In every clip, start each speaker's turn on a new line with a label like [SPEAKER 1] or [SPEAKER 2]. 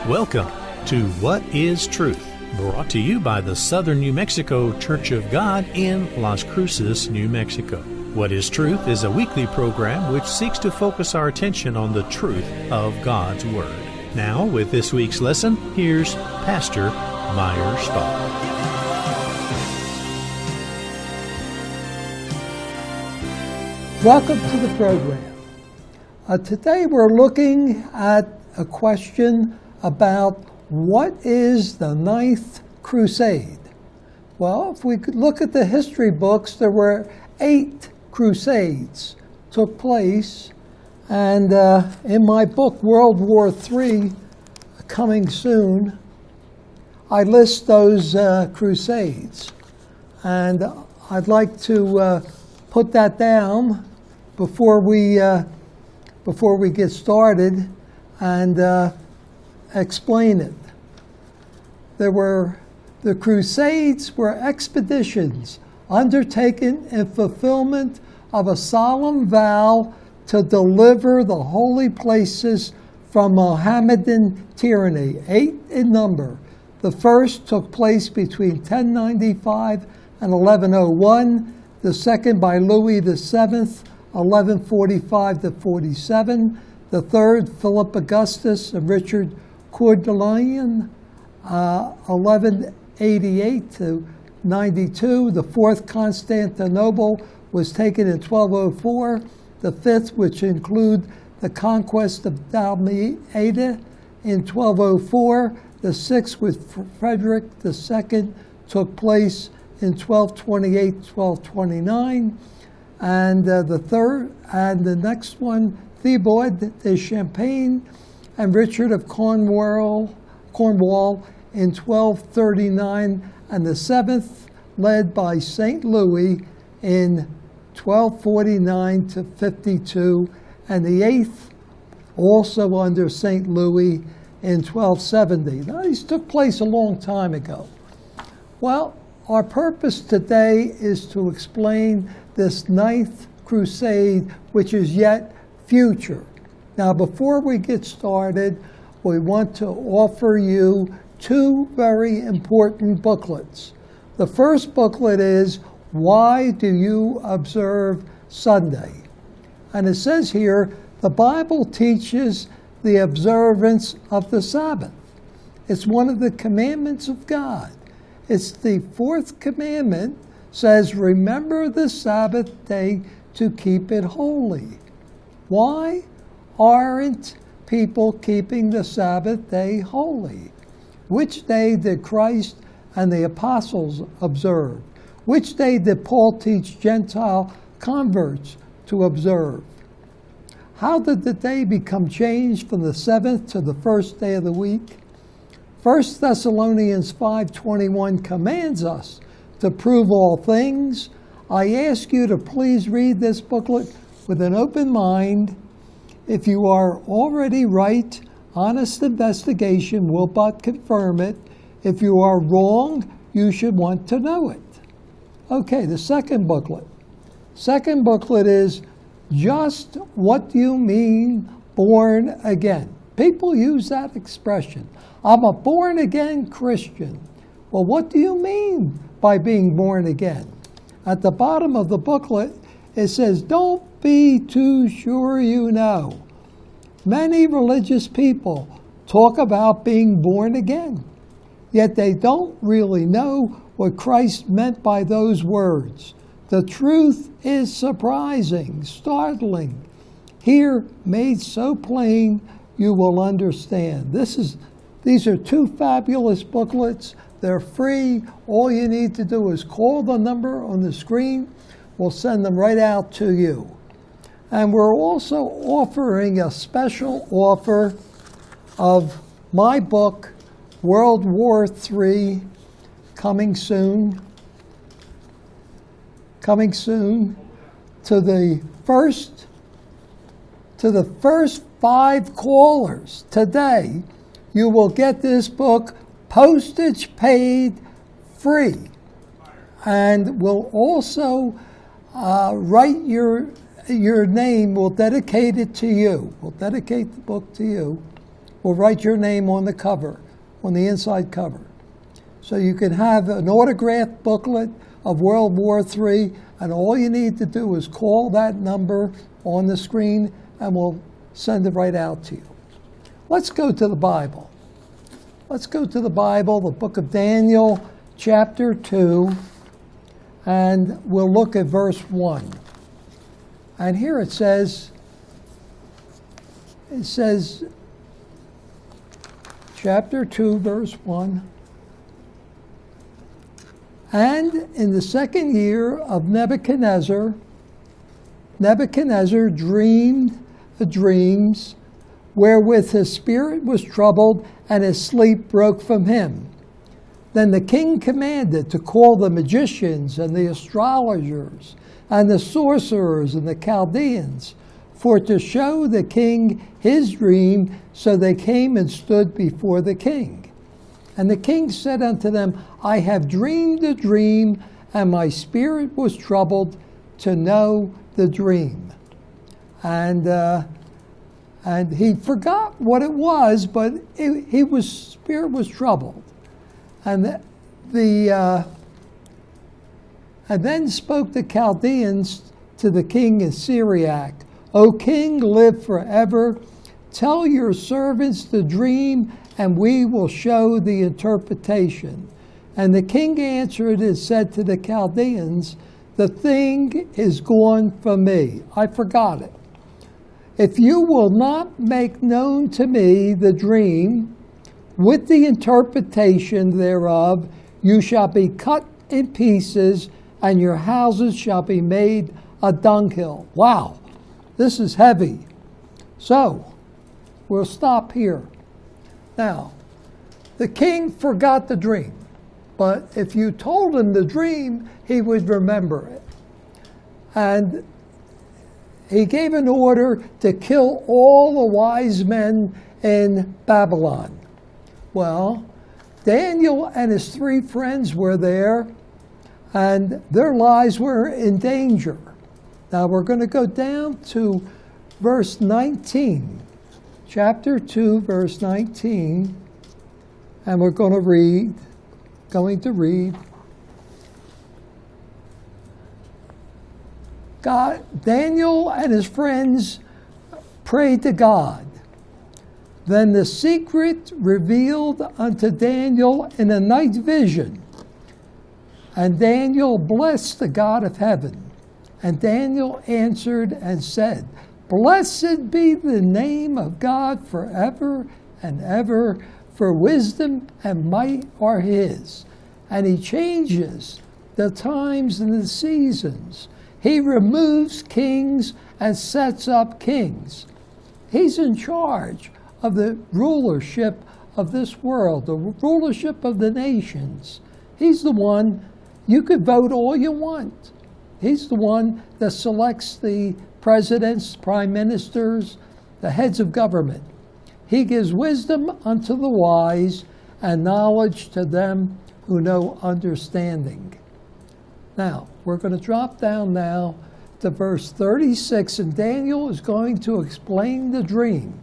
[SPEAKER 1] Welcome to What is Truth, brought to you by the Southern New Mexico Church of God in Las Cruces, New Mexico. What is Truth is a weekly program which seeks to focus our attention on the truth of God's Word. Now, with this week's lesson, here's Pastor Meyer Stahl.
[SPEAKER 2] Welcome to the program. Today we're looking at a question about what is the Ninth Crusade. Well, if we could look at the history books, there were 8 Crusades took place, and in my book, World War III, coming soon, I list those Crusades. And I'd like to put that down before we get started and explain it. The Crusades were expeditions undertaken in fulfillment of a solemn vow to deliver the holy places from Mohammedan tyranny, 8 in number. The first took place between 1095 and 1101, the second by Louis VII, 1145 to 47, the third Philip Augustus and Richard Coeur de Lion, 1188 to 92. The fourth, Constantinople, was taken in 1204. The fifth, which include the conquest of Dalmatia, in 1204. The sixth, with Frederick II, took place in 1228, 1229. And the third, and the next one, Thibaud de Champagne and Richard of Cornwall in 1239, and the seventh, led by St. Louis in 1249 to 52, and the eighth, also under St. Louis in 1270. Now, these took place a long time ago. Well, our purpose today is to explain this Ninth Crusade, which is yet future. Now, before we get started, we want to offer you 2 very important booklets. The first booklet is, Why Do You Observe Sunday? And it says here, the Bible teaches the observance of the Sabbath. It's one of the commandments of God. It's the 4th commandment, says, remember the Sabbath day to keep it holy. Why aren't people keeping the Sabbath day holy? Which day did Christ and the apostles observe? Which day did Paul teach Gentile converts to observe? How did the day become changed from the 7th to the first day of the week? 1 Thessalonians 5:21 commands us to prove all things. I ask you to please read this booklet with an open mind. If you are already right, honest investigation will but confirm it. If you are wrong, you should want to know it. Okay, the second booklet. Second booklet is, just what do you mean born again? People use that expression. I'm a born again Christian. Well, what do you mean by being born again? At the bottom of the booklet, it says, don't be too sure you know. Many religious people talk about being born again, yet they don't really know what Christ meant by those words. The truth is surprising, startling. Here, made so plain, you will understand. These are 2 fabulous booklets. They're free. All you need to do is call the number on the screen. We'll send them right out to you. And we're also offering a special offer of my book, World War III, coming soon to the first 5 callers today. You will get this book postage paid free, and we'll also write your name. We'll dedicate it to you. We'll dedicate the book to you. will write your name on the cover, on the inside cover. So you can have an autographed booklet of World War III, and all you need to do is call that number on the screen, and we'll send it right out to you. Let's go to the Bible. Let's go to the Bible, the book of Daniel, chapter 2, and we'll look at verse 1. And here it says, chapter 2, verse 1, and in the second year of Nebuchadnezzar dreamed the dreams wherewith his spirit was troubled, and his sleep broke from him. Then the king commanded to call the magicians and the astrologers and the sorcerers and the Chaldeans, for to show the king his dream. So they came and stood before the king. And the king said unto them, I have dreamed a dream, and my spirit was troubled to know the dream. And he forgot what it was, but spirit was troubled. And then spoke the Chaldeans to the king in Syriac, O king, live forever. Tell your servants the dream, and we will show the interpretation. And the king answered and said to the Chaldeans, the thing is gone from me. I forgot it. If you will not make known to me the dream with the interpretation thereof, you shall be cut in pieces, and your houses shall be made a dunghill. Wow, this is heavy. So, we'll stop here. Now, the king forgot the dream, but if you told him the dream, he would remember it. And he gave an order to kill all the wise men in Babylon. Well, Daniel and his 3 friends were there, and their lives were in danger. Now we're going to go down to verse 19. Chapter 2, verse 19, and we're going to read. Daniel and his friends prayed to God. Then the secret revealed unto Daniel in a night vision. And Daniel blessed the God of heaven. And Daniel answered and said, Blessed be the name of God forever and ever, for wisdom and might are his. And he changes the times and the seasons. He removes kings and sets up kings. He's in charge of the rulership of this world, the rulership of the nations. He's the one. You could vote all you want. He's the one that selects the presidents, prime ministers, the heads of government. He gives wisdom unto the wise and knowledge to them who know understanding. Now, we're going to drop down now to verse 36, and Daniel is going to explain the dream.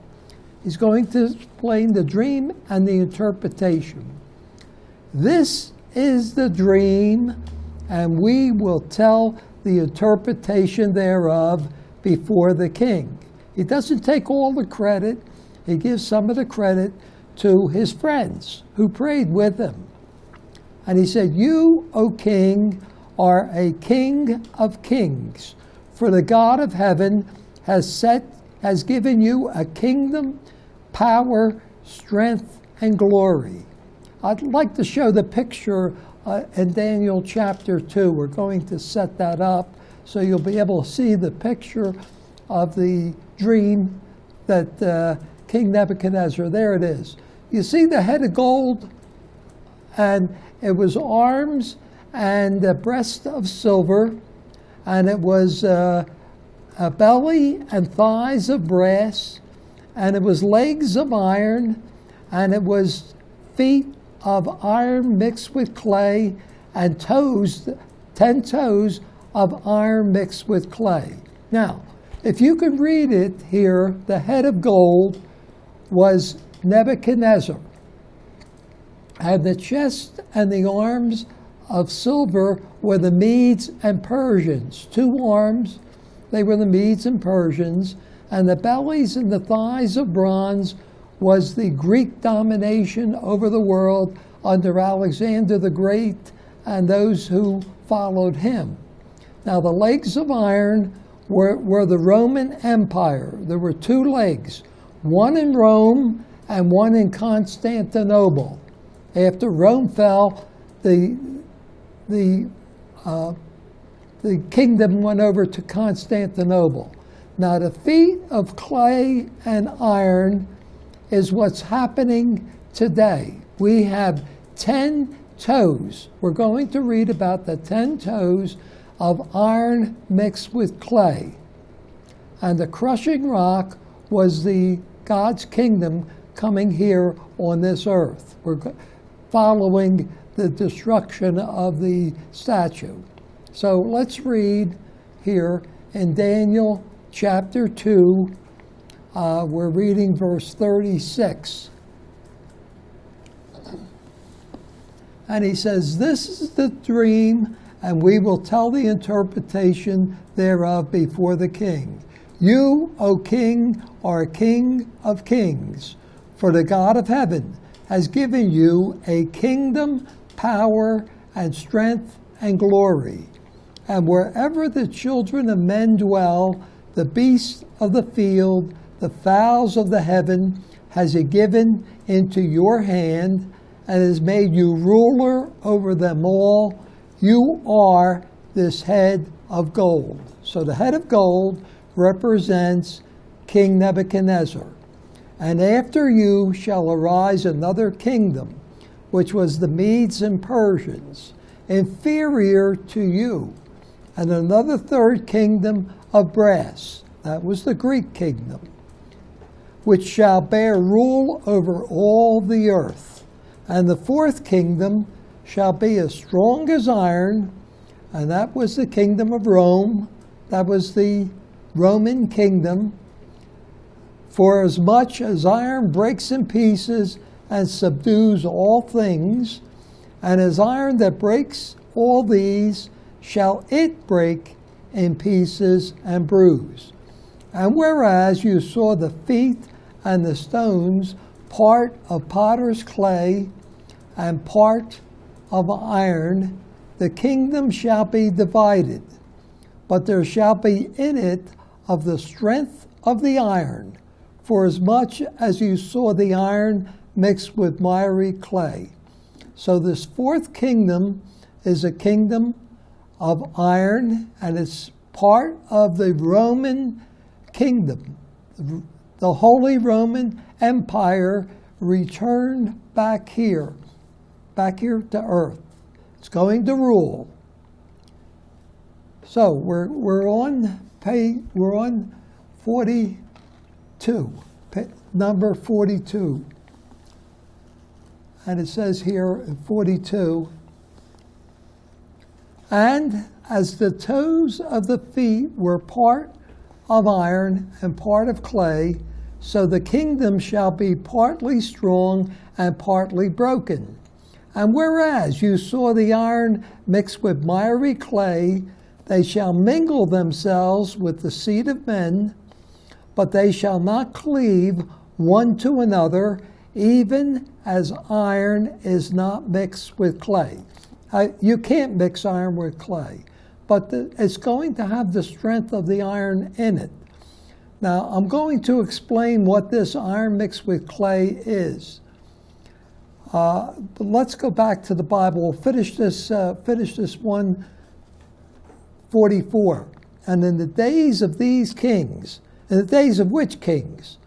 [SPEAKER 2] He's going to explain the dream and the interpretation. This is the dream, and we will tell the interpretation thereof before the king. He doesn't take all the credit. He gives some of the credit to his friends who prayed with him. And he said, You, O king, are a king of kings, for the God of heaven has given you a kingdom, power, strength, and glory. I'd like to show the picture in Daniel chapter 2. We're going to set that up so you'll be able to see the picture of the dream that King Nebuchadnezzar, there it is. You see the head of gold, and it was arms and a breast of silver, and it was a belly and thighs of brass, and it was legs of iron, and it was feet of iron mixed with clay, and toes, 10 toes of iron mixed with clay. Now, if you can read it here, the head of gold was Nebuchadnezzar. And the chest and the arms of silver were the Medes and Persians. 2 arms, they were the Medes and Persians. And the bellies and the thighs of bronze was the Greek domination over the world under Alexander the Great and those who followed him. Now the legs of iron were the Roman Empire. There were 2 legs, one in Rome and one in Constantinople. After Rome fell, the kingdom went over to Constantinople. Now the feet of clay and iron is what's happening today. We have 10 toes. We're going to read about the 10 toes of iron mixed with clay. And the crushing rock was God's kingdom coming here on this earth. We're following the destruction of the statue. So let's read here in Daniel chapter 2. We're reading verse 36. And he says, "This is the dream, and we will tell the interpretation thereof before the king. You, O king, are king of kings, for the God of heaven has given you a kingdom, power, and strength, and glory. And wherever the children of men dwell, the beasts of the field, the fowls of the heaven, has he given into your hand, and has made you ruler over them all. You are this head of gold." So the head of gold represents King Nebuchadnezzar. "And after you shall arise another kingdom, which was the Medes and Persians, inferior to you, and another 3rd kingdom of brass," that was the Greek kingdom, "which shall bear rule over all the earth. And the 4th kingdom shall be as strong as iron," and that was the kingdom of Rome. That was the Roman kingdom. "For as much as iron breaks in pieces and subdues all things, and as iron that breaks all these, shall it break in pieces and bruise. And whereas you saw the feet and the stones, part of potter's clay and part of iron, the kingdom shall be divided, but there shall be in it of the strength of the iron, for as much as you saw the iron mixed with miry clay." So this 4th kingdom is a kingdom of iron, and it's part of the Roman kingdom. The Holy Roman Empire returned back here to earth. It's going to rule. So we're on 42, number 42, and it says here in 42, "And as the toes of the feet were part of iron and part of clay, so the kingdom shall be partly strong and partly broken. And whereas you saw the iron mixed with miry clay, they shall mingle themselves with the seed of men, but they shall not cleave one to another, even as iron is not mixed with clay." You can't mix iron with clay, but it's going to have the strength of the iron in it. Now, I'm going to explain what this iron mixed with clay is. But let's go back to the Bible. We'll finish this 144. "And in the days of these kings," in the days of which kings?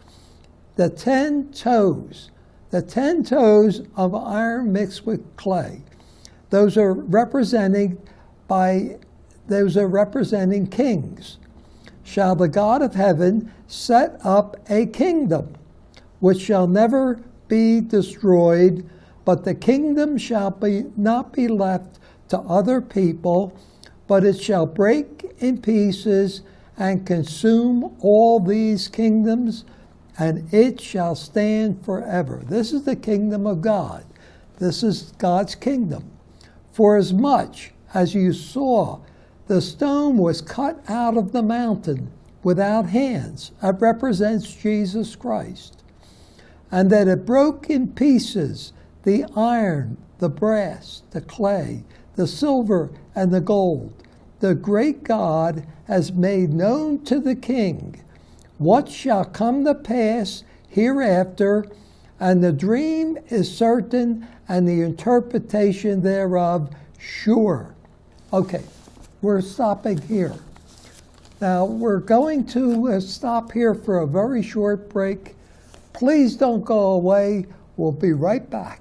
[SPEAKER 2] The 10 toes of iron mixed with clay. Those are representing kings. "Shall the God of heaven set up a kingdom, which shall never be destroyed, but the kingdom shall not be left to other people, but it shall break in pieces and consume all these kingdoms, and it shall stand forever. This is the kingdom of God. This is God's kingdom. For as much as you saw the stone was cut out of the mountain without hands, it represents Jesus Christ, and that it broke in pieces the iron, the brass, the clay, the silver, and the gold. The great God has made known to the king what shall come to pass hereafter, and the dream is certain, and the interpretation thereof sure. Okay, we're stopping here. Now, we're going to stop here for a very short break. Please don't go away. We'll be right back.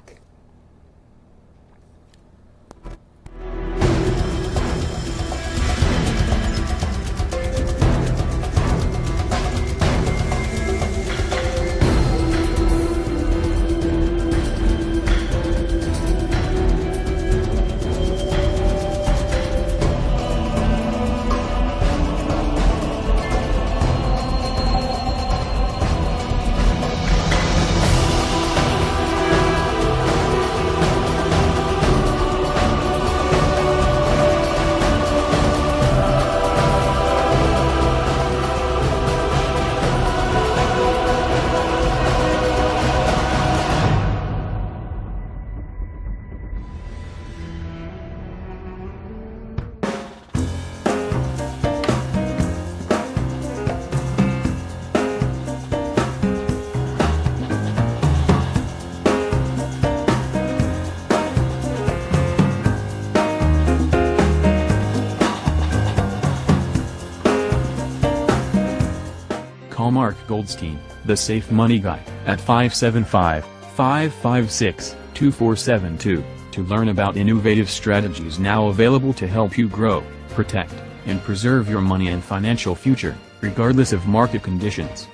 [SPEAKER 3] Mark Goldstein, The Safe Money Guy, at 575-556-2472, to learn about innovative strategies now available to help you grow, protect, and preserve your money and financial future, regardless of market conditions.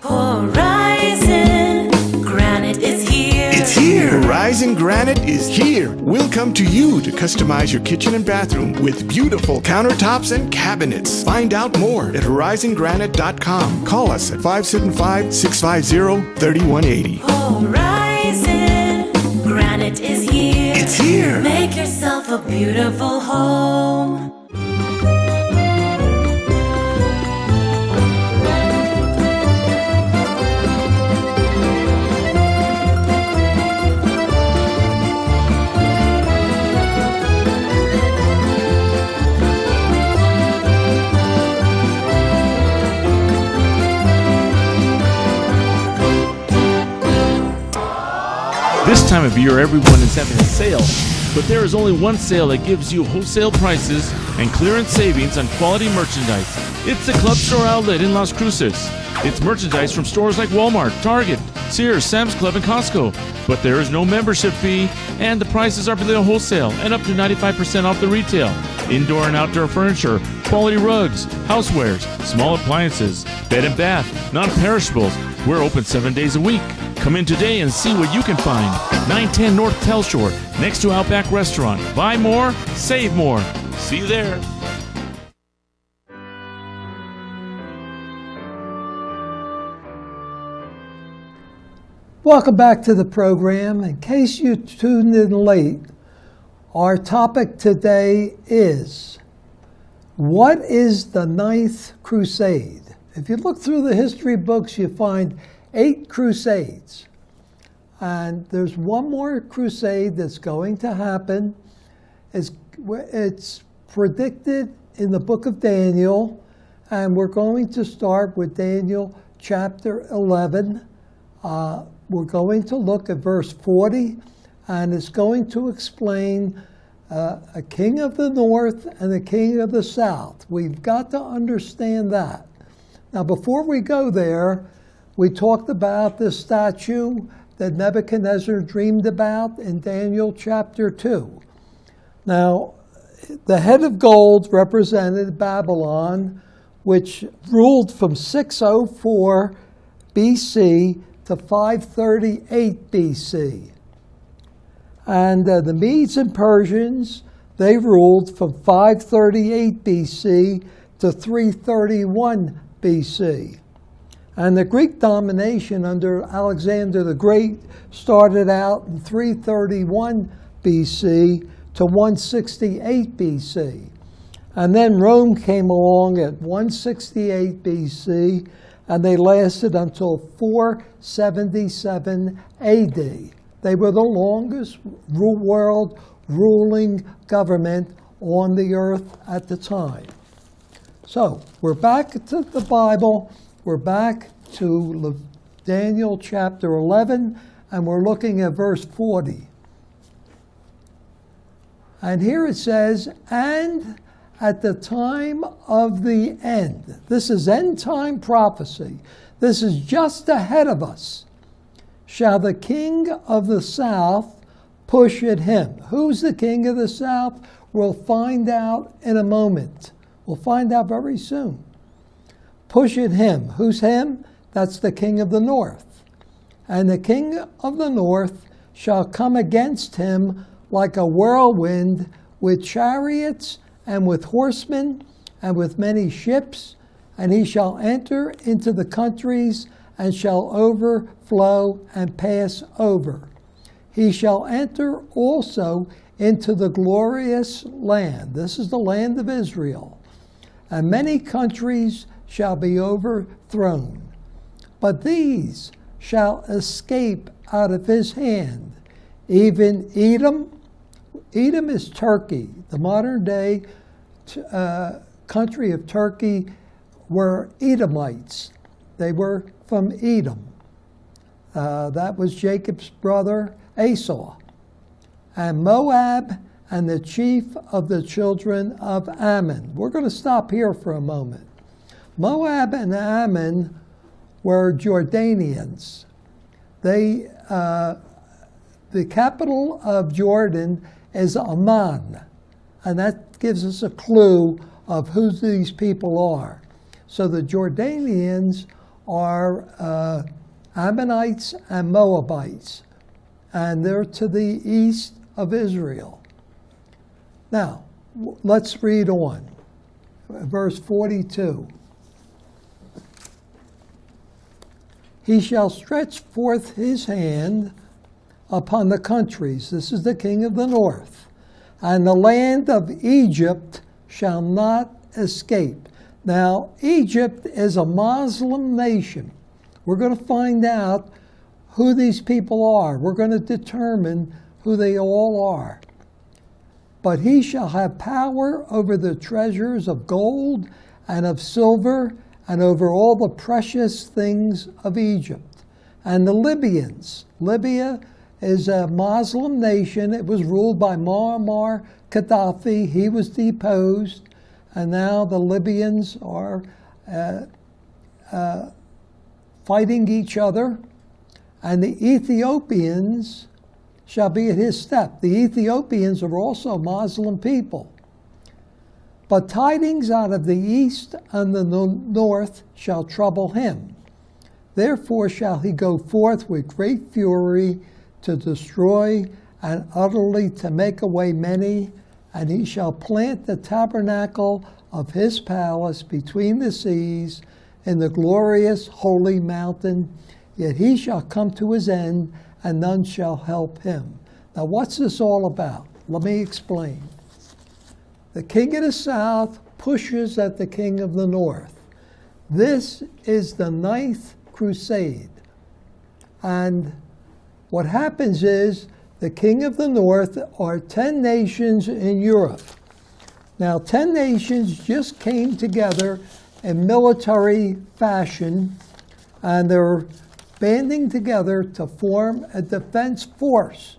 [SPEAKER 4] Horizon Granite is here.
[SPEAKER 5] It's here! Horizon Granite is here! We'll come to you to customize your kitchen and bathroom with beautiful countertops and cabinets. Find out more at horizongranite.com. Call us at 575-650-3180.
[SPEAKER 4] Horizon Granite is here.
[SPEAKER 5] It's here!
[SPEAKER 4] Make yourself a beautiful home.
[SPEAKER 6] This time of year, everyone is having a sale, but there is only one sale that gives you wholesale prices and clearance savings on quality merchandise. It's the Club Store Outlet in Las Cruces. It's merchandise from stores like Walmart, Target, Sears, Sam's Club, and Costco. But there is no membership fee, and the prices are below wholesale and up to 95% off the retail. Indoor and outdoor furniture, quality rugs, housewares, small appliances, bed and bath, non-perishables. We're open 7 days a week. Come in today and see what you can find. 910 North Tell Shore, next to Outback Restaurant. Buy more, save more. See you there.
[SPEAKER 2] Welcome back to the program. In case you tuned in late, our topic today is, what is the Ninth Crusade? If you look through the history books, you find 8 crusades. And there's one more crusade that's going to happen. It's predicted in the book of Daniel, and we're going to start with Daniel chapter 11. We're going to look at verse 40, and it's going to explain a king of the north and a king of the south. We've got to understand that. Now, before we go there, we talked about this statue that Nebuchadnezzar dreamed about in Daniel chapter 2. Now, the head of gold represented Babylon, which ruled from 604 BC to 538 BC. And the Medes and Persians, they ruled from 538 BC to 331 BC. And the Greek domination under Alexander the Great started out in 331 BC to 168 BC. And then Rome came along at 168 BC, and they lasted until 477 AD. They were the longest world ruling government on the earth at the time. So we're back to the Bible. We're back to Daniel chapter 11, and we're looking at verse 40. And here it says, and at the time of the end. This is end time prophecy. This is just ahead of us. Shall the king of the south push at him? Who's the king of the south? We'll find out in a moment. We'll find out very soon. Push at him. Who's him? That's the king of the north. And the king of the north shall come against him like a whirlwind, with chariots and with horsemen and with many ships, and he shall enter into the countries and shall overflow and pass over. He shall enter also into the glorious land. This is the land of Israel. And many countries shall be overthrown. But these shall escape out of his hand, even Edom. Edom is Turkey. The modern day country of Turkey were Edomites. They were from Edom. That was Jacob's brother Esau. And Moab and the chief of the children of Ammon. We're going to stop here for a moment. Moab and Ammon were Jordanians. The capital of Jordan is Amman, and that gives us a clue of who these people are. So the Jordanians are Ammonites and Moabites, and they're to the east of Israel. Now, let's read on. Verse 42. He shall stretch forth his hand upon the countries. This is the king of the north. And the land of Egypt shall not escape. Now, Egypt is a Muslim nation. We're going to find out who these people are. We're going to determine who they all are. But he shall have power over the treasures of gold and of silver and over all the precious things of Egypt. And the Libyans. Libya is a Muslim nation. It was ruled by Muammar Gaddafi. He was deposed. And now the Libyans are fighting each other. And the Ethiopians shall be at his step. The Ethiopians are also Muslim people. But tidings out of the east and the north shall trouble him. Therefore shall he go forth with great fury to destroy and utterly to make away many, and he shall plant the tabernacle of his palace between the seas in the glorious holy mountain. Yet he shall come to his end, and none shall help him. Now what's this all about? Let me explain. The king of the south pushes at the king of the north. This is the 9th Crusade. And what happens is the king of the north are 10 nations in Europe. Now 10 nations just came together in military fashion, and they're banding together to form a defense force.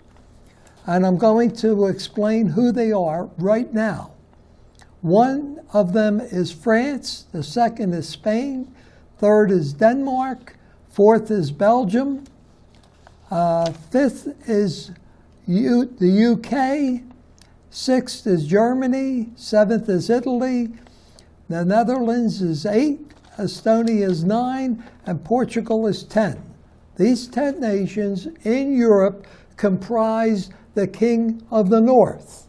[SPEAKER 2] And I'm going to explain who they are right now. One of them is France, the second is Spain, third is Denmark, fourth is Belgium, fifth is the UK, sixth is Germany, seventh is Italy, the Netherlands is 8, Estonia is 9, and Portugal is 10. These 10 nations in Europe comprise the king of the north.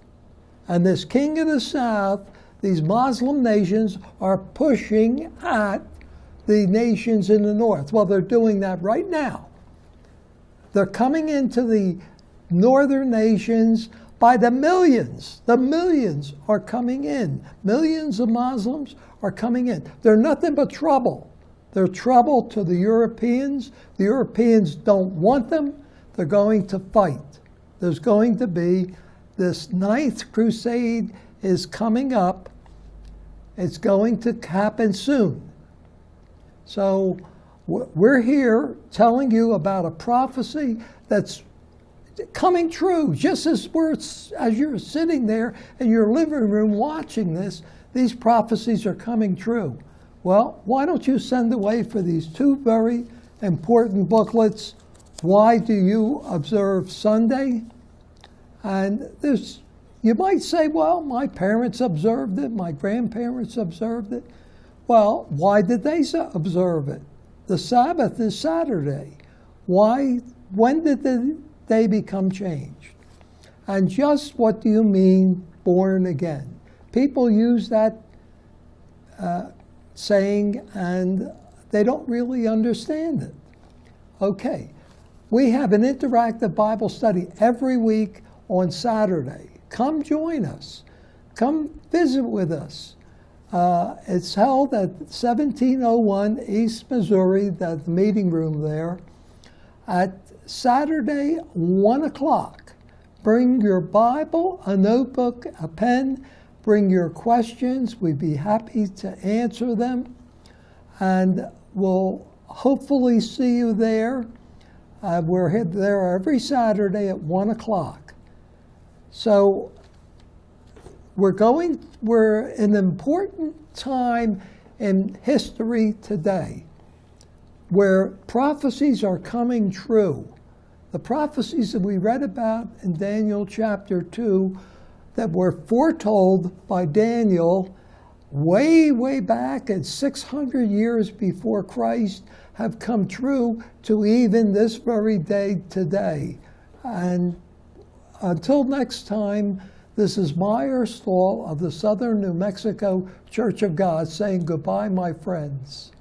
[SPEAKER 2] And this king of the south, these Muslim nations are pushing at the nations in the north. Well, they're doing that right now. They're coming into the northern nations by the millions. The millions are coming in. Millions of Muslims are coming in. They're nothing but trouble. They're trouble to the Europeans. The Europeans don't want them. They're going to fight. There's going to be this 9th Crusade is coming up. It's going to happen soon. So we're here telling you about a prophecy that's coming true. Just as you're sitting there in your living room watching this, these prophecies are coming true. Well, why don't you send away for these 2 very important booklets? Why do you observe Sunday? And you might say, well, my parents observed it, my grandparents observed it. Well, why did they observe it? The Sabbath is Saturday. Why? When did the day become changed? And just what do you mean, born again? People use that saying, and they don't really understand it. Okay, we have an interactive Bible study every week on Saturday. Come join us. Come visit with us. It's held at 1701 East Missouri, the meeting room there, at Saturday, 1 o'clock. Bring your Bible, a notebook, a pen. Bring your questions. We'd be happy to answer them. And we'll hopefully see you there. We're there every Saturday at 1 o'clock. So we're in an important time in history today where prophecies are coming true. The prophecies that we read about in Daniel chapter 2 that were foretold by Daniel way, way back at 600 years before Christ have come true to even this very day today. And until next time, this is Meyer Stahl of the Southern New Mexico Church of God saying goodbye, my friends.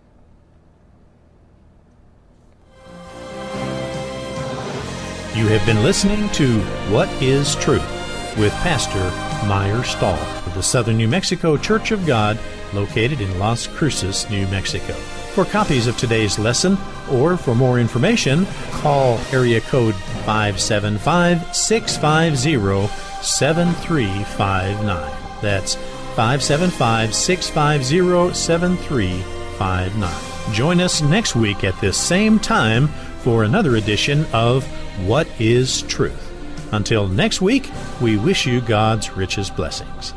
[SPEAKER 1] You have been listening to What is Truth with Pastor Meyer Stahl of the Southern New Mexico Church of God, located in Las Cruces, New Mexico. For copies of today's lesson or for more information, call area code 575-650-7359. That's 575-650-7359. Join us next week at this same time for another edition of What is Truth? Until next week, we wish you God's richest blessings.